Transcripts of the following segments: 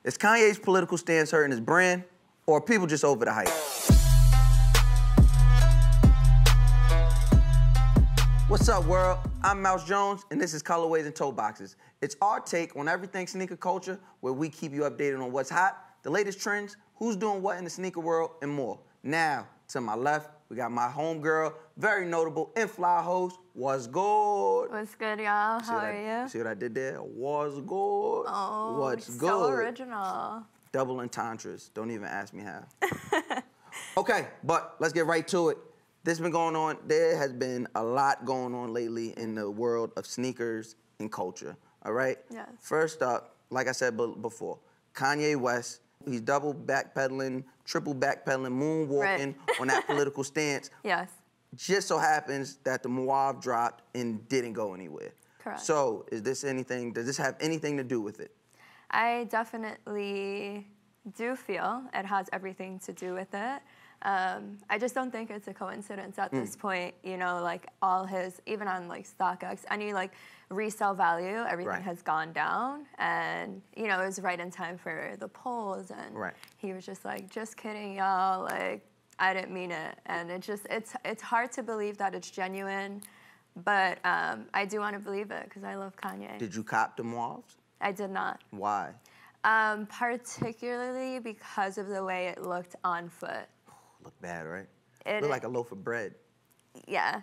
Is Kanye's political stance hurting his brand, or are people just over the hype? What's up, world? I'm Mouse Jones, and this is Colorways and Toe Boxes. It's our take on everything sneaker culture, where we keep you updated on what's hot, the latest trends, who's doing what in the sneaker world, and more. Now, to my left, we got my homegirl, very notable and fly host, Wuzgood. What's good, y'all? How are you? See what I did there? Wuzgood. Oh, what's good? So original. Double entendres. Don't even ask me how. Okay, but let's get right to it. This has been going on. There has been a lot going on lately in the world of sneakers and culture, all right? Yes. First up, like I said before, Kanye West, he's double backpedaling, triple backpedaling, moonwalking on that political stance. Yes. Just so happens that the Moab dropped and didn't go anywhere. Correct. So does this have anything to do with it? I definitely do feel it has everything to do with it. I just don't think it's a coincidence at this point, you know, like all his, even on like StockX, any like resale value, everything has gone down, and you know, it was right in time for the polls, and he was just like, just kidding, y'all, like, I didn't mean it, and it's hard to believe that it's genuine, but I do want to believe it, because I love Kanye. Did you cop the Moabs? I did not. Why? Particularly because of the way it looked on foot. Looked bad, right? It looked like a loaf of bread. Yeah.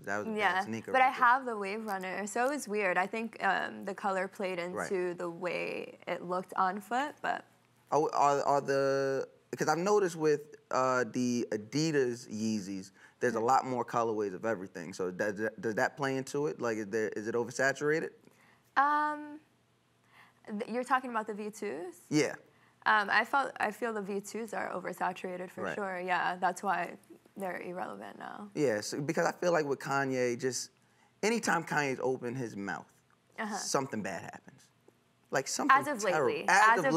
That was a bad sneaker. But I have the Wave Runner, so it was weird. I think the color played into the way it looked on foot, but. Because I've noticed with the Adidas Yeezys, there's a lot more colorways of everything. So does that play into it? Like, is it oversaturated? You're talking about the V2s? Yeah. I feel the V2s are oversaturated for sure. Yeah, that's why they're irrelevant now. Yeah, because I feel like with Kanye, just anytime Kanye's opened his mouth, something bad happens. Like something As of lately. As of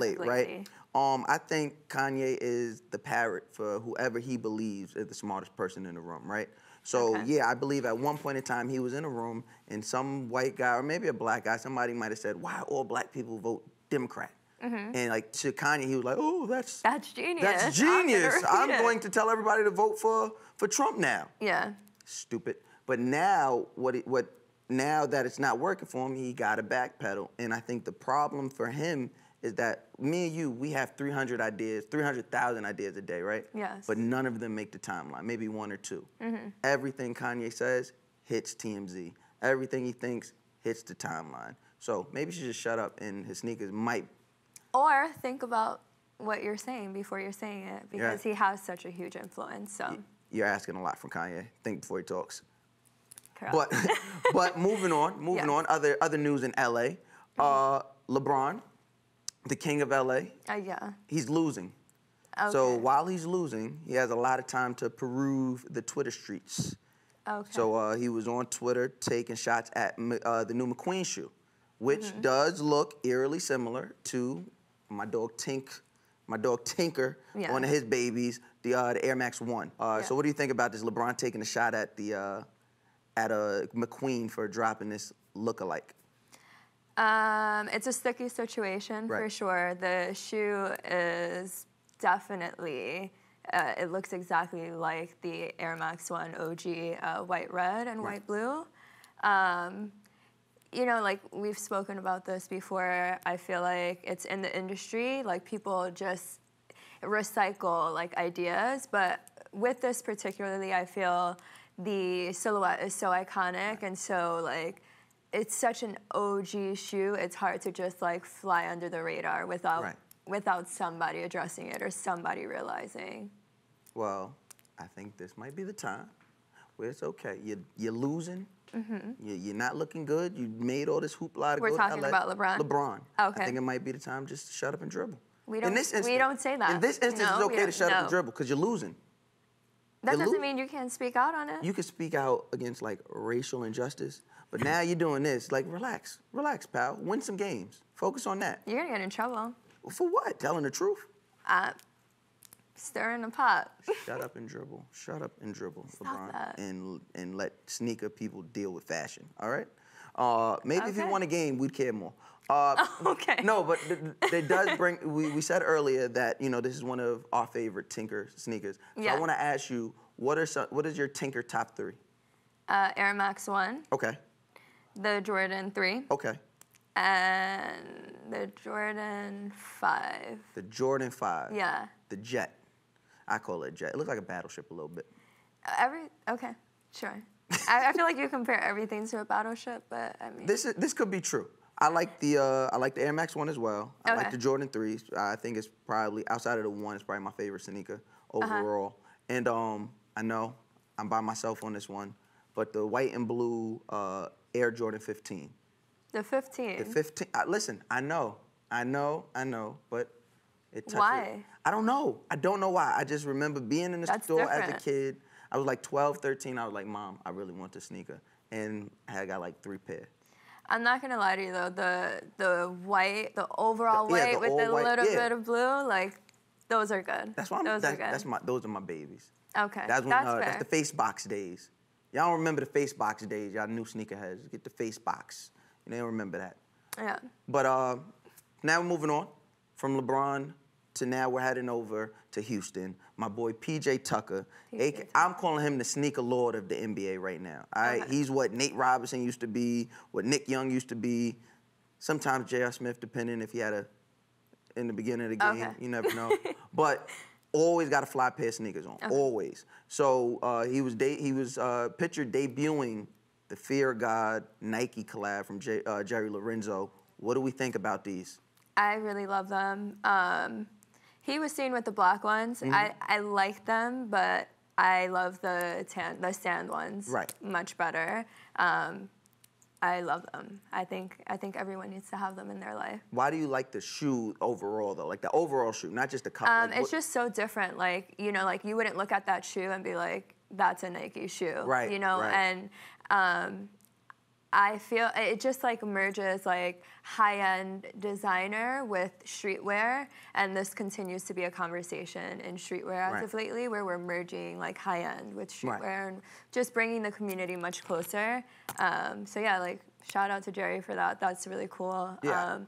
late, right? I think Kanye is the parrot for whoever he believes is the smartest person in the room, right? So yeah, I believe at one point in time he was in a room and some white guy or maybe a black guy, somebody might have said, "Why all black people vote Democrat?" And like to Kanye, he was like, "Oh, that's genius. That's genius. I'm going to tell everybody to vote for Trump now." Yeah. Stupid. But now, now that it's not working for him, he got to backpedal. And I think the problem for him is that me and you, we have 300,000 ideas a day, right? Yes. But none of them make the timeline. Maybe one or two. Everything Kanye says hits TMZ. Everything he thinks hits the timeline. So maybe he should just shut up, and his sneakers might. Or think about what you're saying before you're saying it, because he has such a huge influence. So you're asking a lot from Kanye. Think before he talks. Correct. But moving on. Other news in LA. LeBron, the king of LA. He's losing. Okay. So while he's losing, he has a lot of time to peruse the Twitter streets. Okay. So he was on Twitter taking shots at the new McQueen shoe, which does look eerily similar to my dog Tinker, one of his babies, the Air Max 1. So what do you think about this LeBron taking a shot at the McQueen for dropping this lookalike? It's a sticky situation for sure. The shoe is definitely, it looks exactly like the Air Max 1 OG white red and white blue. You know, like we've spoken about this before, I feel like it's in the industry, like people just recycle like ideas, but with this particularly, I feel the silhouette is so iconic and so like, it's such an OG shoe, it's hard to just like fly under the radar without somebody addressing it or somebody realizing. Well, I think this might be the time where it's okay. You're losing. You're not looking good. You made all this hoopla to go to LA. We're talking about LeBron? LeBron. Okay. I think it might be the time just to shut up and dribble. We don't say that. In this instance, it's okay to shut up and dribble because you're losing. That doesn't mean you can't speak out on it. You can speak out against like racial injustice, but now you're doing this. Like, relax, pal. Win some games. Focus on that. You're gonna get in trouble. For what? Telling the truth? Stirring the pot. Shut up and dribble. Shut up and dribble, Stop LeBron. That. And let sneaker people deal with fashion. All right? Maybe if you won a game, we'd care more. Okay. No, but it does bring. We said earlier that this is one of our favorite Tinker sneakers. So Yeah. I want to ask you, what is your Tinker top 3? Air Max 1. Okay. The Jordan 3. Okay. And the Jordan 5. The Jordan 5. Yeah. The Jet. I call it a jet. It looks like a battleship a little bit. Okay, sure. I feel like you compare everything to a battleship, but I mean. This could be true. I like the Air Max 1 as well. I like the Jordan 3s. I think it's probably, outside of the 1, it's probably my favorite sneaker overall. And I know I'm by myself on this one, but the white and blue Air Jordan 15. The 15? The 15. Listen, I know, but it touches. Why? I don't know. I don't know why. I just remember being in the store as a kid. I was like 12, 13. I was like, Mom, I really want this sneaker. And I got like 3 pair. I'm not gonna lie to you though, the white, the overall white with a little bit of blue, like those are good. That's why those are my babies. Okay, that's fair. That's the face box days. Y'all don't remember the face box days, y'all new sneakerheads. Get the face box. They don't remember that. Yeah. But now we're moving on from LeBron to now we're heading over to Houston. My boy PJ Tucker. I'm calling him the sneaker lord of the NBA right now. He's what Nate Robinson used to be, what Nick Young used to be. Sometimes J.R. Smith, depending if he had in the beginning of the game. You never know. But always got a fly pair of sneakers on. Always. So he was pictured debuting the Fear of God Nike collab from Jerry Lorenzo. What do we think about these? I really love them. He was seen with the black ones. I like them, but I love the sand ones much better. I love them. I think everyone needs to have them in their life. Why do you like the shoe overall though? Like the overall shoe, not just the color. It's just so different. Like like you wouldn't look at that shoe and be like, that's a Nike shoe. Right. And I feel it just like merges like high-end designer with streetwear, and this continues to be a conversation in streetwear as of lately, where we're merging like high-end with streetwear and just bringing the community much closer. So yeah, like shout out to Jerry for that. That's really cool. Yeah.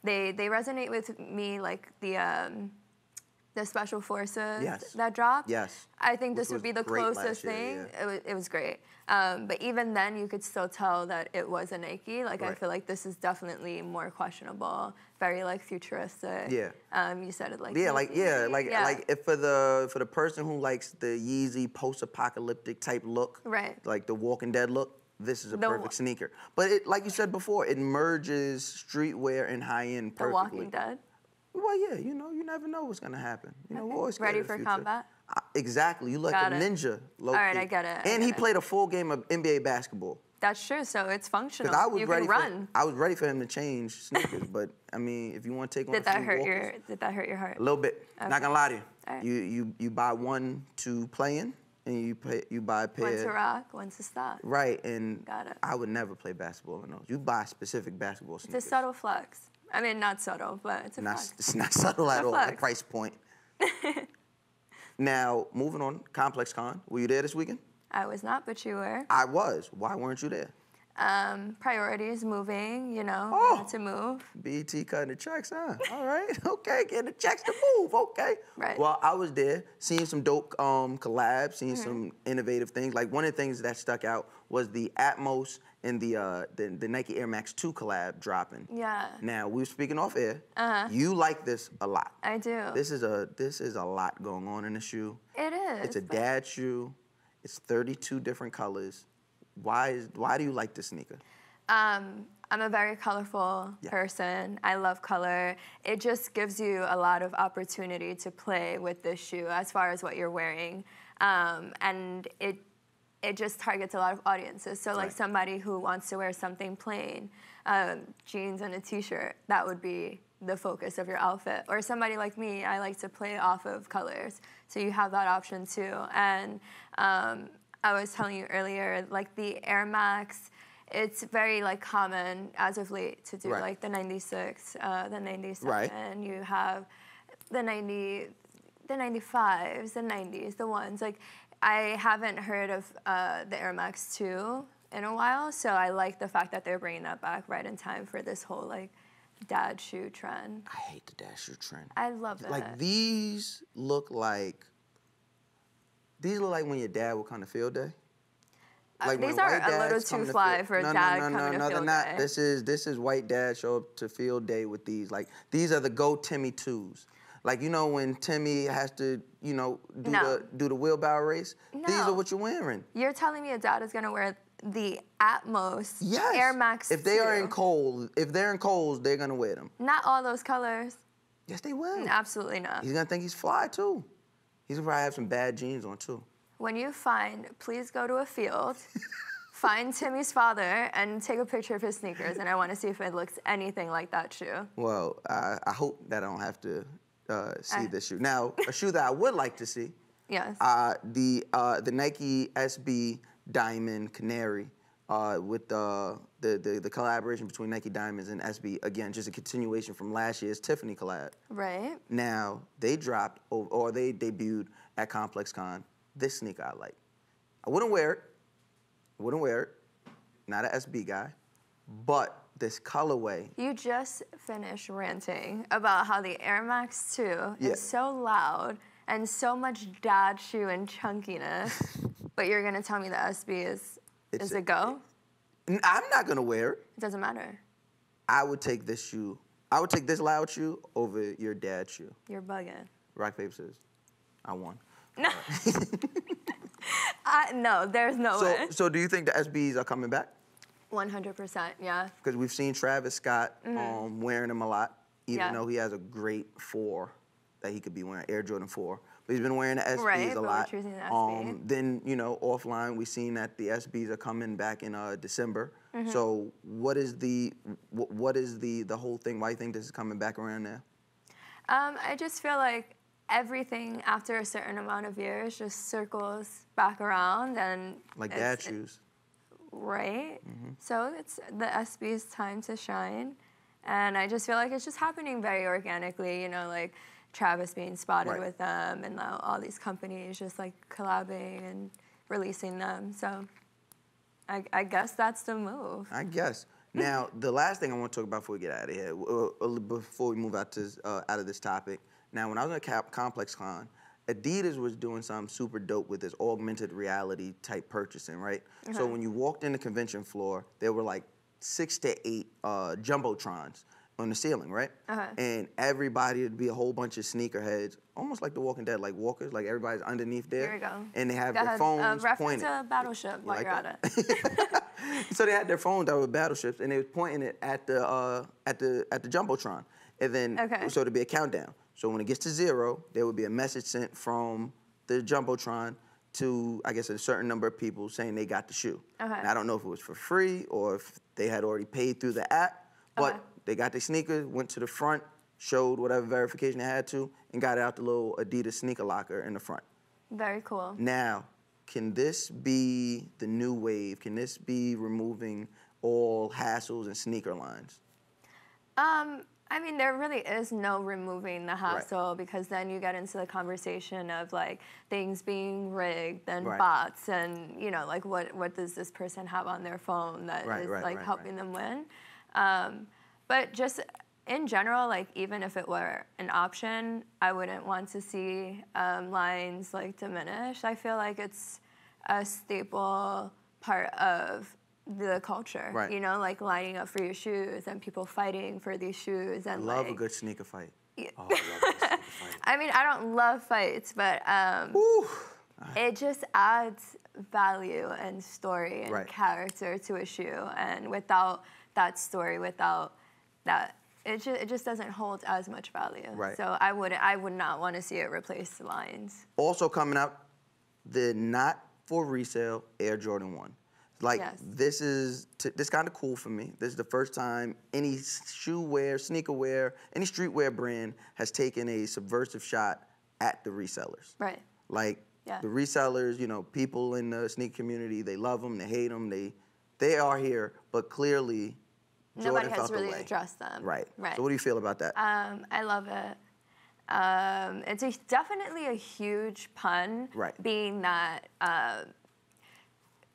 They resonate with me, like the Special Forces that dropped. Yes. I think this would be the closest thing. It was great. But even then, you could still tell that it was a Nike. Like, I feel like this is definitely more questionable, very, like, futuristic. Yeah. You said it like like if for the person who likes the Yeezy post-apocalyptic type look, like the Walking Dead look, this is a perfect sneaker. But like you said before, it merges streetwear and high-end perfectly. The Walking Dead? Well, yeah, you never know what's gonna happen. We're always ready for combat. Exactly. You like a ninja. All right, I get it. And he played a full game of NBA basketball. That's true. So it's functional. You can run. I was ready for him to change sneakers, but I mean, if you want to take on did that hurt your heart? A little bit. Okay. Not gonna lie to you. You buy one to play in, and you buy a pair. One to rock, one to stop. Right, and I would never play basketball in those. You buy specific basketball sneakers. It's a subtle flex. I mean, not subtle, but it's a flex. It's not subtle at all. At price point. Now, moving on, ComplexCon. Were you there this weekend? I was not, but you were. I was. Why weren't you there? Priorities, moving, had to move. BET cutting the checks, huh? All right, okay, getting the checks to move, okay. Right. Well, I was there, seeing some dope collabs, seeing some innovative things. Like one of the things that stuck out was the Atmos and the Nike Air Max 2 collab dropping. Yeah. Now, we were speaking off air. You like this a lot. I do. This is a lot going on in the shoe. It is. It's a dad shoe. It's 32 different colors. Why do you like this sneaker? I'm a very colorful person. I love color. It just gives you a lot of opportunity to play with this shoe as far as what you're wearing. And it just targets a lot of audiences. So like somebody who wants to wear something plain, jeans and a t-shirt, that would be the focus of your outfit. Or somebody like me, I like to play off of colors. So you have that option too. And I was telling you earlier, like the Air Max, it's very like common as of late to do like the 96, the 97. You have the 90, the 95s, the 90s, the ones. Like I haven't heard of the Air Max 2 in a while. So I like the fact that they're bringing that back right in time for this whole like dad shoe trend. I hate the dad shoe trend. I love it. Like these look like when your dad would come to field day. Like these are a little too fly for dad coming to field day. This is white dad show up to field day with these. Like these are the Go Timmy 2s. Like you know when Timmy has to do the wheelbarrow race. No. These are what you're wearing. You're telling me a dad is gonna wear the Atmos Air Max 2. If they are in Kohl's, they're gonna wear them. Not all those colors. Yes, they will. Absolutely not. He's gonna think he's fly too. He's gonna probably have some bad jeans on too. When you please go to a field, find Timmy's father, and take a picture of his sneakers, and I want to see if it looks anything like that shoe. Well, I hope that I don't have to see this shoe. Now, a shoe that I would like to see. Yes. The Nike SB Diamond Canary with the collaboration between Nike Diamonds and SB. Again, just a continuation from last year's Tiffany collab. Right. Now, they dropped, or they debuted at ComplexCon, this sneaker I like. I wouldn't wear it. Not an SB guy. But this colorway. You just finished ranting about how the Air Max 2 is so loud and so much dad shoe and chunkiness, but you're gonna tell me the SB is a go? I'm not gonna wear it. It doesn't matter. I would take this shoe. I would take this loud shoe over your dad's shoe. You're bugging. Rock, paper, scissors. I won. No. No, there's no way. So do you think the SBs are coming back? 100%, yeah. Because we've seen Travis Scott wearing them a lot, even though he has a great 4 that he could be wearing, Air Jordan 4. But he's been wearing the SBs a lot. We're choosing the SB. Then, offline, we've seen that the SBs are coming back in December. So what is the whole thing? Why do you think this is coming back around now? I just feel like everything after a certain amount of years just circles back around and like dad shoes. Right. So it's the SB's time to shine. And I just feel like it's just happening very organically, like Travis being spotted with them and now all these companies just like collabing and releasing them. So I guess that's the move. I guess. Now, the last thing I want to talk about before we get out of here, before we move out of this topic. Now, when I was at ComplexCon, Adidas was doing something super dope with this augmented reality type purchasing, right? So when you walked in the convention floor, there were like 6 to 8 jumbotrons on the ceiling, right? And everybody would be a whole bunch of sneakerheads, almost like The Walking Dead, like walkers, like everybody's underneath there. Here we go. And they have their phones reference pointed. to Battleship while you're at it. So they had their phones out with battleships, and they was pointing it at the jumbotron, and then so it'd be a countdown. So when it gets to 0, there would be a message sent from the jumbotron to, I guess, a certain number of people saying they got the shoe. And I don't know if it was for free or if they had already paid through the app, but they got their sneakers, went to the front, showed whatever verification they had to, and got out the little Adidas sneaker locker in the front. Very cool. Now, can this be the new wave? Can this be removing all hassles and sneaker lines? I mean, there really is no removing the hassle because then you get into the conversation of like things being rigged and bots and like what does this person have on their phone that is helping them win? But just in general, like even if it were an option, I wouldn't want to see lines like diminish. I feel like it's a staple part of the culture, like lining up for your shoes and people fighting for these shoes. And love a good sneaker fight. Yeah. Oh, I love a good sneaker fight. I mean, I don't love fights, but it just adds value and story and character to a shoe. And without that story, without that, it just doesn't hold as much value. So I would not want to see it replace the lines. Also coming up, the not for resale Air Jordan 1. Like, this is kind of cool for me. This is the first time any shoe wear, sneaker wear, any streetwear brand has taken a subversive shot at the resellers. Like, the resellers, people in the sneaker community, they love them, they hate them, they are here, but clearly nobody has really addressed them. So what do you feel about that? I love it. It's definitely a huge pun, being that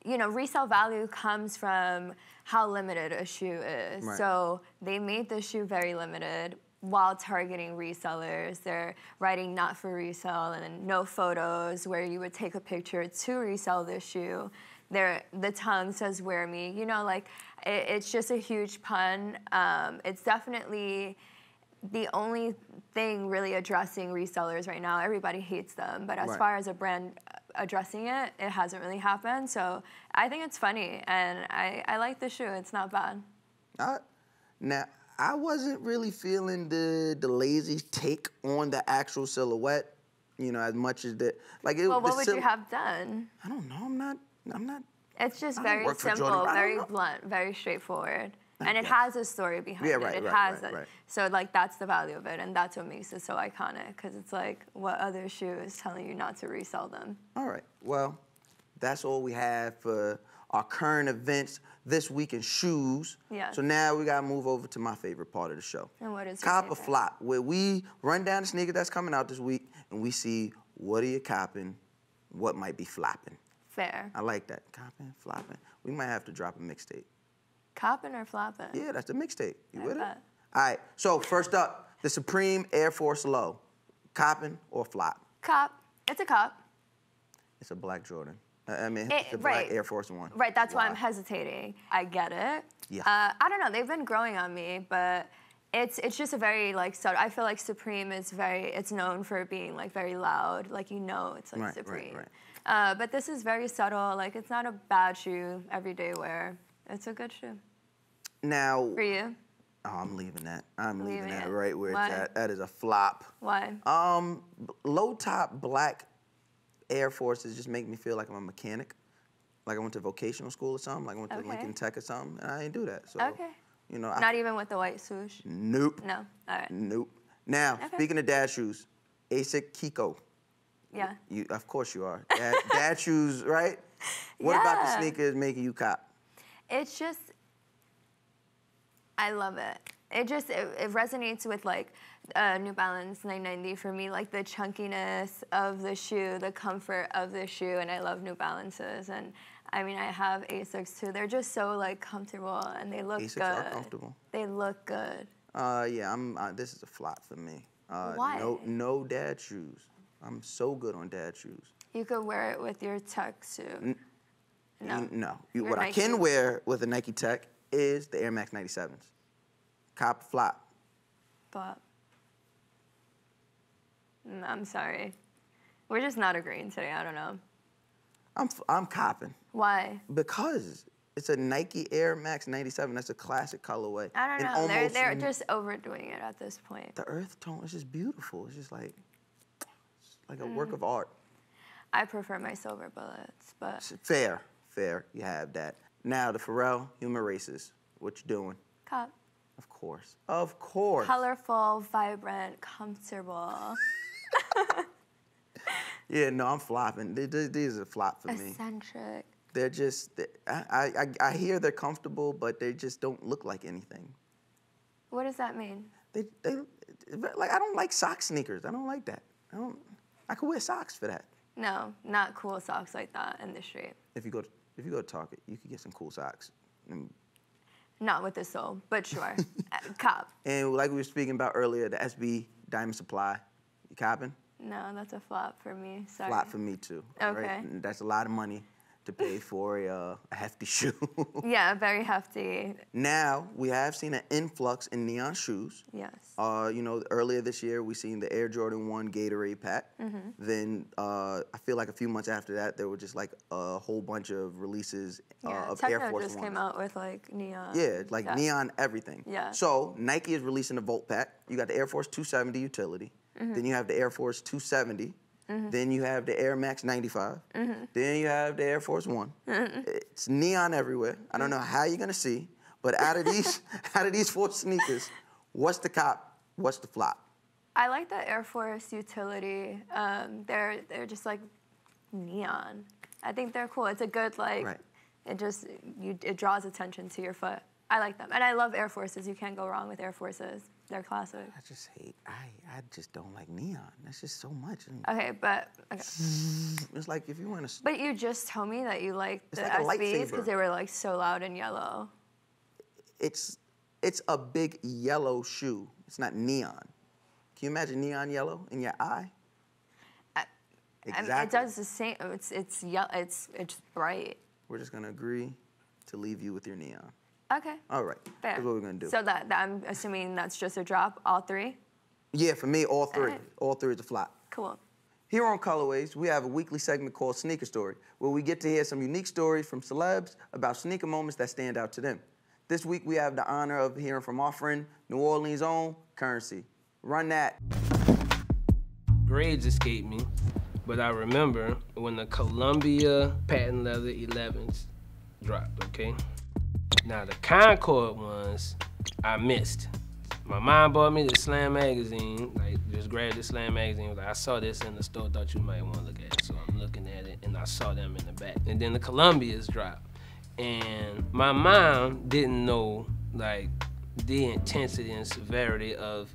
you know, resale value comes from how limited a shoe is. Right. So they made the shoe very limited while targeting resellers. They're writing not for resale and no photos where you would take a picture to resell this shoe. The tongue says wear me. You know, like it's just a huge pun. It's definitely the only thing really addressing resellers right now. Everybody hates them, but as far as a brand addressing it, it hasn't really happened. So I think it's funny, and I like the shoe. It's not bad. Now, I wasn't really feeling the lazy take on the actual silhouette, you know, as much as the like. Well, what would you have done? I don't know. I'm not. It's just very simple, very blunt, very straightforward. And it has a story behind it. It has it. So, like, that's the value of it, and that's what makes it so iconic, because it's like, what other shoe is telling you not to resell them? All right. Well, that's all we have for our current events this week in shoes. Yeah. So now we got to move over to my favorite part of the show. And what is your Cop or favorite? flop, where we run down the sneaker that's coming out this week, and we see what are you copping, what might be flopping. Fair. I like that. Copping, flopping. We might have to drop a mixtape. Copping or flopping? Yeah, that's the mixtape. You with it? bet. All right, so first up, the Supreme Air Force Low. Copping or flop? Cop. It's a cop. It's a black Jordan. I mean, it's a black Air Force One. Right, that's why I'm hesitating. I get it. Yeah. I don't know, they've been growing on me, but it's just a very, like, subtle. I feel like Supreme is it's known for being, like, very loud. Like, you know it's, like, Supreme. Right. But this is very subtle. Like, it's not a bad shoe, everyday wear. It's a good shoe. Now. For you? Oh, I'm leaving that. I'm leaving that right where Why? it's at. That is a flop. Why? Low top black Air Forces just make me feel like I'm a mechanic. Like I went to vocational school or something. Like I went to Lincoln Tech or something, and I didn't do that. So, you know. Not even with the white swoosh? Nope. No? All right. Nope. Now, speaking of dad shoes, Asics Kiko. Yeah. Of course you are. Dad shoes, right? What about the sneakers making you cop? It's just, I love it. It resonates with, like, New Balance 990 for me, like the chunkiness of the shoe, the comfort of the shoe, and I love New Balances. And I mean, I have Asics too. They're just so, like, comfortable, and they look good. Asics are comfortable. They look good. Yeah, this is a flop for me. Why? No dad shoes. I'm so good on dad shoes. You could wear it with your tech suit. No. What I can wear with a Nike Tech is the Air Max 97s. Cop, flop. Flop. I'm sorry. We're just not agreeing today. I don't know. I'm copping. Why? Because it's a Nike Air Max 97. That's a classic colorway. I don't know. They're just overdoing it at this point. The earth tone is just beautiful. It's just like a work of art. I prefer my silver bullets, but... Fair. You have that. Now, the Pharrell Human Races. What you doing? Cop. Of course. Colorful, vibrant, comfortable. Yeah, no, I'm flopping. These are a flop for me. Eccentric. They're just, I hear they're comfortable, but they just don't look like anything. What does that mean? Like, I don't like sock sneakers. I don't like that. I could wear socks for that. No, not cool socks like that in the street. If you go to Target, you could get some cool socks. Not with the sole, but sure. Cop. And like we were speaking about earlier, the SB Diamond Supply. You copping? No, that's a flop for me. Sorry. Flop for me too. Okay. Right? That's a lot of money to pay for a hefty shoe. Yeah, very hefty. Now, we have seen an influx in neon shoes. Yes. You know, earlier this year, we seen the Air Jordan 1 Gatorade pack. Then I feel like a few months after that, there were just like a whole bunch of releases of Air Force 1s. Techno just came out with like neon. Yeah, like neon everything. Yeah. So Nike is releasing a Volt pack. You got the Air Force 270 utility. Then you have the Air Force 270. Then you have the Air Max 95. Then you have the Air Force 1. It's neon everywhere. I don't know how you're gonna see, but out of these 4 sneakers, what's the cop? What's the flop? I like the Air Force utility. They're just like neon. I think they're cool. It's a good like. It draws attention to your foot. I like them, and I love Air Forces. You can't go wrong with Air Forces. They're classic. I just hate, I just don't like neon. That's just so much. Okay, but, okay. It's like if you want to... But you just told me that you liked the like SBs because they were like so loud and yellow. It's a big yellow shoe. It's not neon. Can you imagine neon yellow in your eye? Exactly. I mean, it does the same. It's yellow. It's bright. We're just gonna agree to leave you with your neon. Okay. All right. Fair. That's what we're gonna do. So that I'm assuming that's just a drop, all three? Yeah, for me, all three. Right. All three is a flop. Cool. Here on Colorways, we have a weekly segment called Sneaker Story, where we get to hear some unique stories from celebs about sneaker moments that stand out to them. This week, we have the honor of hearing from our friend, New Orleans' own Curren. Run that. Grades escaped me, but I remember when the Columbia patent leather 11s dropped, okay? Now, the Concord ones, I missed. My mom bought me the Slam magazine, like just grabbed the Slam magazine, like I saw this in the store, thought you might want to look at it. So I'm looking at it, and I saw them in the back. And then the Columbias dropped. And my mom didn't know, like, the intensity and severity of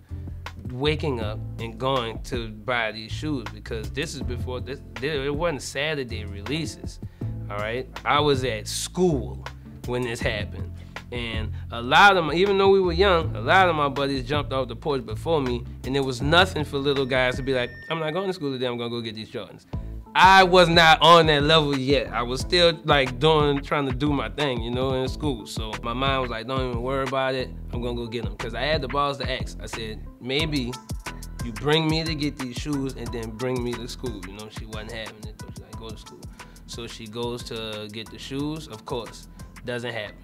waking up and going to buy these shoes, because this is before this. It wasn't Saturday releases, all right? I was at school when this happened, and a lot of them, even though we were young, a lot of my buddies jumped off the porch before me, and there was nothing for little guys to be like, I'm not going to school today, I'm gonna go get these Jordans. I was not on that level yet. I was still like trying to do my thing, you know, in school. So my mom was like, don't even worry about it. I'm gonna go get them. Cause I had the balls to ask. I said, maybe you bring me to get these shoes and then bring me to school. You know, she wasn't having it, but she's like, go to school. So she goes to get the shoes, of course, doesn't happen.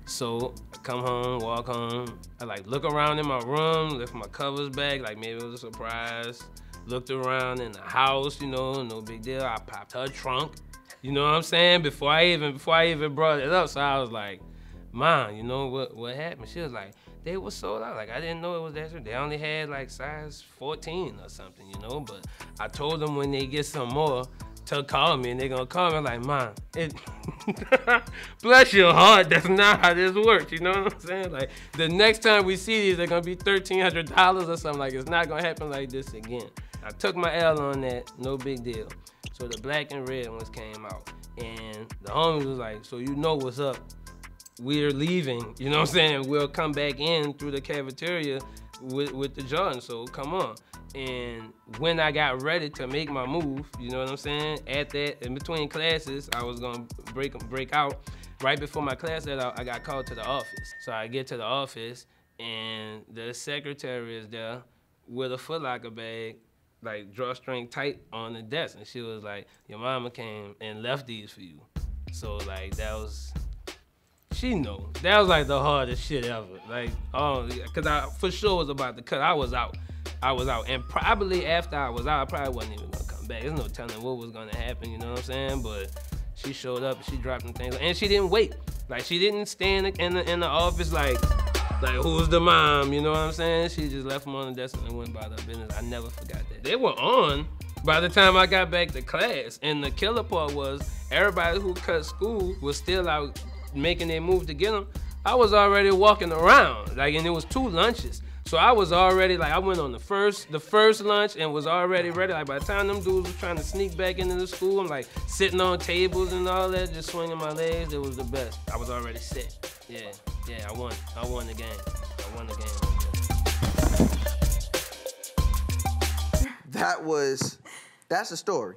So I come home, walk home. I like look around in my room, lift my covers back, like maybe it was a surprise. Looked around in the house, you know, no big deal. I popped her trunk, you know what I'm saying? Before I even brought it up. So I was like, Mom, you know what happened? She was like, they were sold out. Like, I didn't know it was that short. They only had like size 14 or something, you know? But I told them when they get some more to call me, and they're gonna call me. I'm like, Mom, bless your heart, that's not how this works, you know what I'm saying? Like, the next time we see these, they're gonna be $1,300 or something. Like, it's not gonna happen like this again. I took my L on that, no big deal. So the black and red ones came out, and the homies was like, so you know what's up. We're leaving, you know what I'm saying? We'll come back in through the cafeteria with the Jordan, so come on. And when I got ready to make my move, you know what I'm saying? At that, in between classes, I was gonna break out. Right before my class let out, I got called to the office. So I get to the office, and the secretary is there with a Foot Locker bag, like drawstring tight on the desk. And she was like, your mama came and left these for you. So like, that was, she know. That was like the hardest shit ever. Like, oh, cause I for sure was about to cut. I was out. And probably after I was out, I probably wasn't even gonna come back. There's no telling what was gonna happen, you know what I'm saying? But she showed up, she dropped some things, and she didn't wait. Like, she didn't stand in the office like who's the mom, you know what I'm saying? She just left them on the desk and went about her business. I never forgot that. They were on by the time I got back to class, and the killer part was everybody who cut school was still out making their move to get them. I was already walking around, like, and it was 2 lunches. So I was already, like, I went on the first lunch and was already ready. Like, by the time them dudes was trying to sneak back into the school, I'm like sitting on tables and all that, just swinging my legs. It was the best. I was already set. Yeah, I won the game. I won the game. That's a story.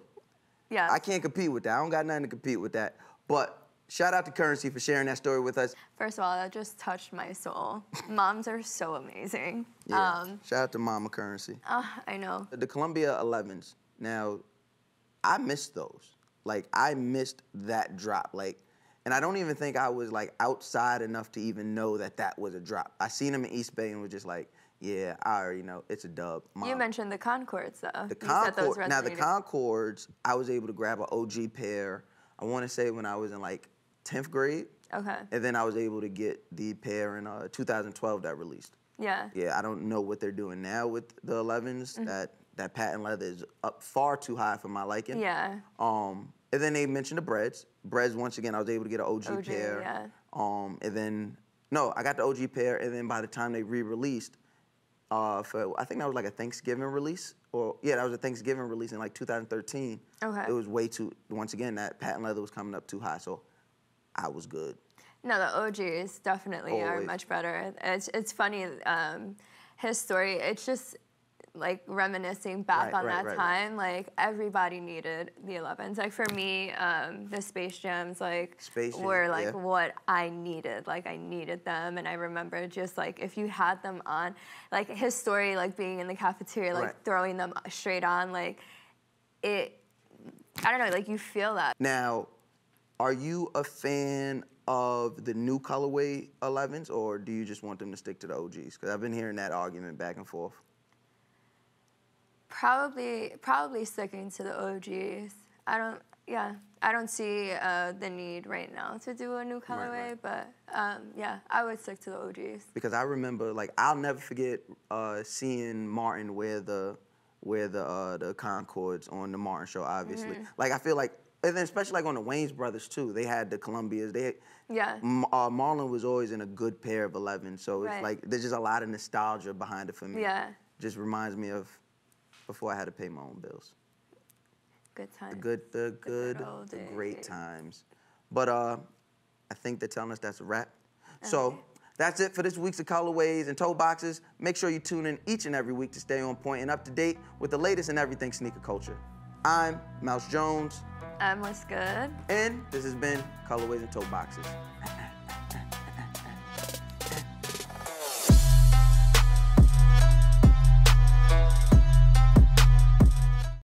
Yeah. I can't compete with that. I don't got nothing to compete with that. But shout out to Curren for sharing that story with us. First of all, that just touched my soul. Moms are so amazing. Yeah. Shout out to Mama Curren. I know. The Columbia 11s. Now, I missed those. Like, I missed that drop. Like, and I don't even think I was like outside enough to even know that was a drop. I seen them in East Bay and was just like, yeah, I already know it's a dub. Mom. You mentioned the Concords though. The Concords, I was able to grab an OG pair. I want to say when I was in like 10th grade. Okay. And then I was able to get the pair in 2012 that released. Yeah. Yeah, I don't know what they're doing now with the 11s. Mm-hmm. That patent leather is up far too high for my liking. Yeah. And then they mentioned the Breads. Breads, once again, I was able to get an OG pair. Yeah. And then, no, I got the OG pair, and then by the time they re-released, for, I think that was like a Thanksgiving release. Or, yeah, that was a Thanksgiving release in like 2013. Okay. It was way too, once again, that patent leather was coming up too high, so I was good. No, the OGs definitely are much better. It's funny, his story, it's just like reminiscing back on that time, like everybody needed the 11s. Like for me, the Space Jams were like what I needed. Like I needed them, and I remember just like if you had them on, like his story, like being in the cafeteria, like throwing them straight on, like it. I don't know, like you feel that. Now, are you a fan of the new colorway 11s, or do you just want them to stick to the OGs? Because I've been hearing that argument back and forth. Probably sticking to the OGs. I don't see the need right now to do a new colorway, but yeah, I would stick to the OGs. Because I remember, like, I'll never forget seeing Martin wear the Concords on the Martin show, obviously. Like, I feel like, and then especially like on the Wayne's Brothers too, they had the Columbias. Marlon was always in a good pair of 11s, so it's like there's just a lot of nostalgia behind it for me. Yeah. Just reminds me of before I had to pay my own bills. Good times. The great times. But I think they're telling us that's a wrap. Okay. So that's it for this week's of Colorways and Toe Boxes. Make sure you tune in each and every week to stay on point and up to date with the latest in everything sneaker culture. I'm Mouse Jones. I'm Wuzgood. And this has been Colorways and Toe Boxes.